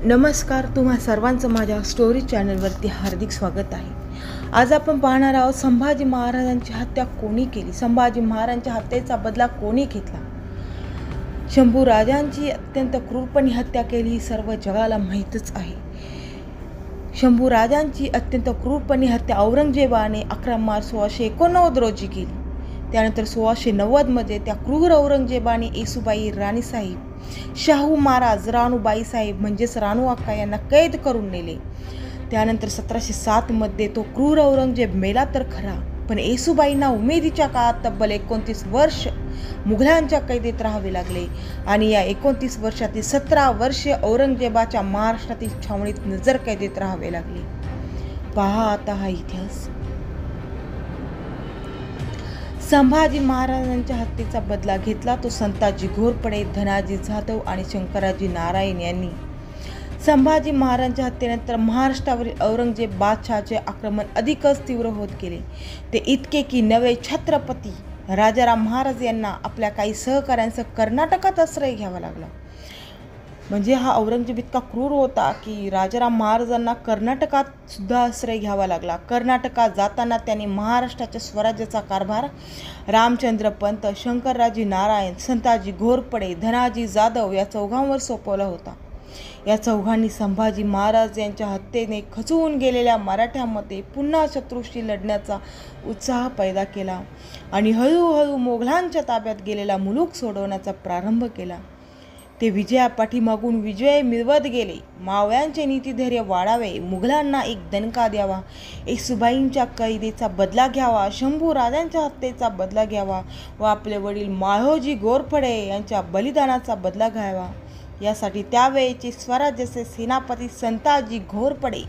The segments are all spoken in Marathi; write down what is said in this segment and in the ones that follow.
नमस्कार, तुम्हा सर्वांचं माझ्या स्टोरी चॅनलवरती हार्दिक स्वागत आहे। आज आपण पाहणार आहोत संभाजी महाराजांची हत्या कोणी केली, संभाजी महाराजांच्या हत्येचा बदला कोणी घेतला। शंभू राजांची अत्यंत क्रूरपणे हत्या केली ही सर्व जगाला माहीतच आहे। शंभू राजांची अत्यंत क्रूरपणे हत्या औरंगजेबाने 11 मार्च 1689 रोजी केली। त्यानंतर 1690 मध्ये त्या क्रूर औरंगजेबाने येसूबाई, राणीसाहेब, शाहू महाराज, राणूबाई साहेब म्हणजेच राणू अक्का यांना कैद करून नेले। त्यानंतर 1707 मध्ये तो क्रूर औरंगजेब मेला तर खरा, पण येसूबाईंना उमेदीच्या काळात तब्बल 29 वर्ष मुघलांच्या कैदेत राहावे लागले आणि या 29 वर्षातील 17 वर्षे औरंगजेबाच्या महाराष्ट्रातील छावणीत नजर कैदेत राहावे लागले। पहा आता हा इतिहास। संभाजी महाराजांच्या हत्येचा बदला घेतला तो संताजी घोरपडे, धनाजी जाधव आणि शंकराजी नारायण यांनी। संभाजी महाराजांच्या हत्येनंतर महाराष्ट्रावरील औरंगजेब बादशहाचे आक्रमण अधिकच तीव्र होत गेले। ते इतके की नवे छत्रपती राजाराम महाराज यांना आपल्या काही सहकाऱ्यांसह कर्नाटकात आश्रय घ्यावा लागला। म्हणजे हा औरंगजेब इतका क्रूर होता की राजाराम महाराजांना कर्नाटकात सुद्धा आश्रय घ्यावा लागला। कर्नाटकात जाताना त्यांनी महाराष्ट्राच्या स्वराज्याचा कारभार रामचंद्र पंत, शंकरराजी नारायण, संताजी घोरपडे, धनाजी जाधव या चौघांवर सोपवला होता। या चौघांनी संभाजी महाराज यांच्या हत्येने खचून गेलेल्या मराठ्यांमध्ये पुन्हा शत्रूशी लढण्याचा उत्साह पैदा केला आणि हळूहळू मोगलांच्या ताब्यात गेलेला मुलूक सोडवण्याचा प्रारंभ केला। ते विजयापाठीमागून विजय मिळवत गेले। मावळ्यांचे नीतिधैर्य वाढावे, मुघलांना एक दणका द्यावा, येसूबाईंच्या कैदेचा बदला घ्यावा, शंभू राजांच्या हत्येचा बदला घ्यावा व आपले वडील माळोजी घोरपडे यांच्या बलिदानाचा बदला घ्यावा, यासाठी त्यावेळेचे स्वराज्याचे सेनापती संताजी घोरपडे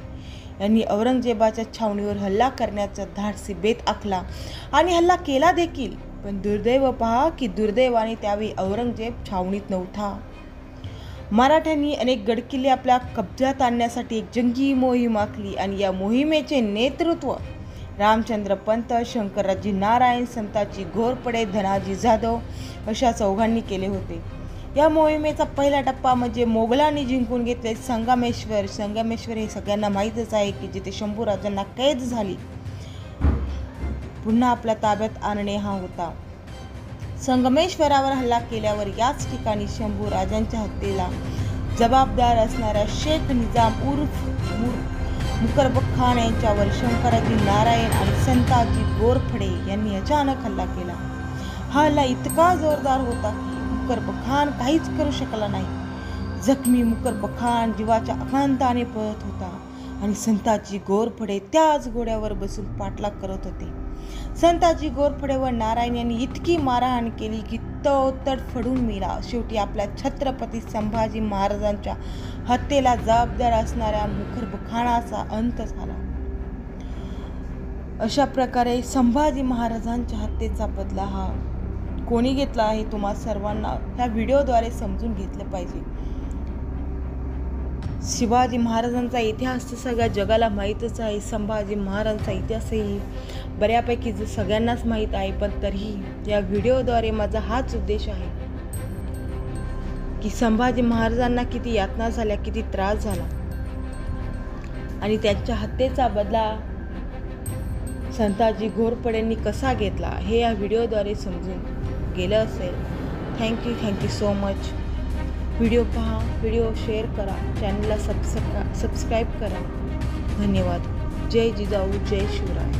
यांनी औरंगजेबाच्या छावणीवर हल्ला करण्याचा धाडसी बेत आखला आणि हल्ला केला देखील। पण दुर्दैव पहा की दुर्दैवाने त्यावेळी औरंगजेब छावणीत नव्हता। मराठ्यांनी अनेक गडकिल्ले आपल्या कब्जात आणण्यासाठी एक जंगी मोहीम आखली आणि या मोहिमेचे नेतृत्व रामचंद्र पंत, शंकरराजी नारायण, संताजी घोरपडे, धनाजी जाधव अशा चौघांनी केले होते। या मोहिमेचा पहिला टप्पा म्हणजे मोगलांनी जिंकून घेतले संगमेश्वर। संगमेश्वर हे सगळ्यांना माहीतच आहे की जिथे शंभू राजांना कैद झाली पुन्हा आपल्या ताब्यात आणणे हा होता। संगमेश्वरावर हल्ला केल्यावर याच ठिकाणी शंभू राजांच्या हत्येला जबाबदार असणाऱ्या शेख निजाम उर्फ मुकरब खान यांच्यावर शंकराजी नारायण आणि संताजी घोरपडे यांनी अचानक हल्ला केला। हा हल्ला इतका जोरदार होता की मुकरब खान काहीच करू शकला नाही। जखमी मुकरब खान जीवाच्या आकांताने पळत होता आणि संताजी घोरपडे त्याच घोड्यावर बसून पाठलाग करत होते। संताजी घोरपडे व नारायण यांनी इतकी मारहाण केली की तो तडफडून मेला। शेवटी आपल्या छत्रपती संभाजी महाराजांच्या हत्येला जबाबदार असणाऱ्या मुकरब खानाचा अंत झाला। अशा प्रकारे संभाजी महाराजांच्या हत्येचा बदला हा कोणी घेतला हे तुम्हा सर्वांना ह्या व्हिडिओद्वारे समजून घेतलं पाहिजे। शिवाजी महाराजांचा इतिहास तर सगळ्या जगाला माहीतच आहे। संभाजी महाराजांचा इतिहासही बऱ्यापैकी सगळ्यांनाच माहीत आहे, पण तरीही या व्हिडिओद्वारे माझा हाच उद्देश आहे की संभाजी महाराजांना किती यातना झाल्या, किती त्रास झाला आणि त्यांच्या हत्येचा बदला संताजी घोरपडेंनी कसा घेतला हे या व्हिडिओद्वारे समजून गेलं असेल। Thank you so much. व्हिडिओ पहा, व्हिडिओ शेअर करा, चॅनलला सबस्क्राईब करा। धन्यवाद। जय जिजाऊ, जय शिवराय।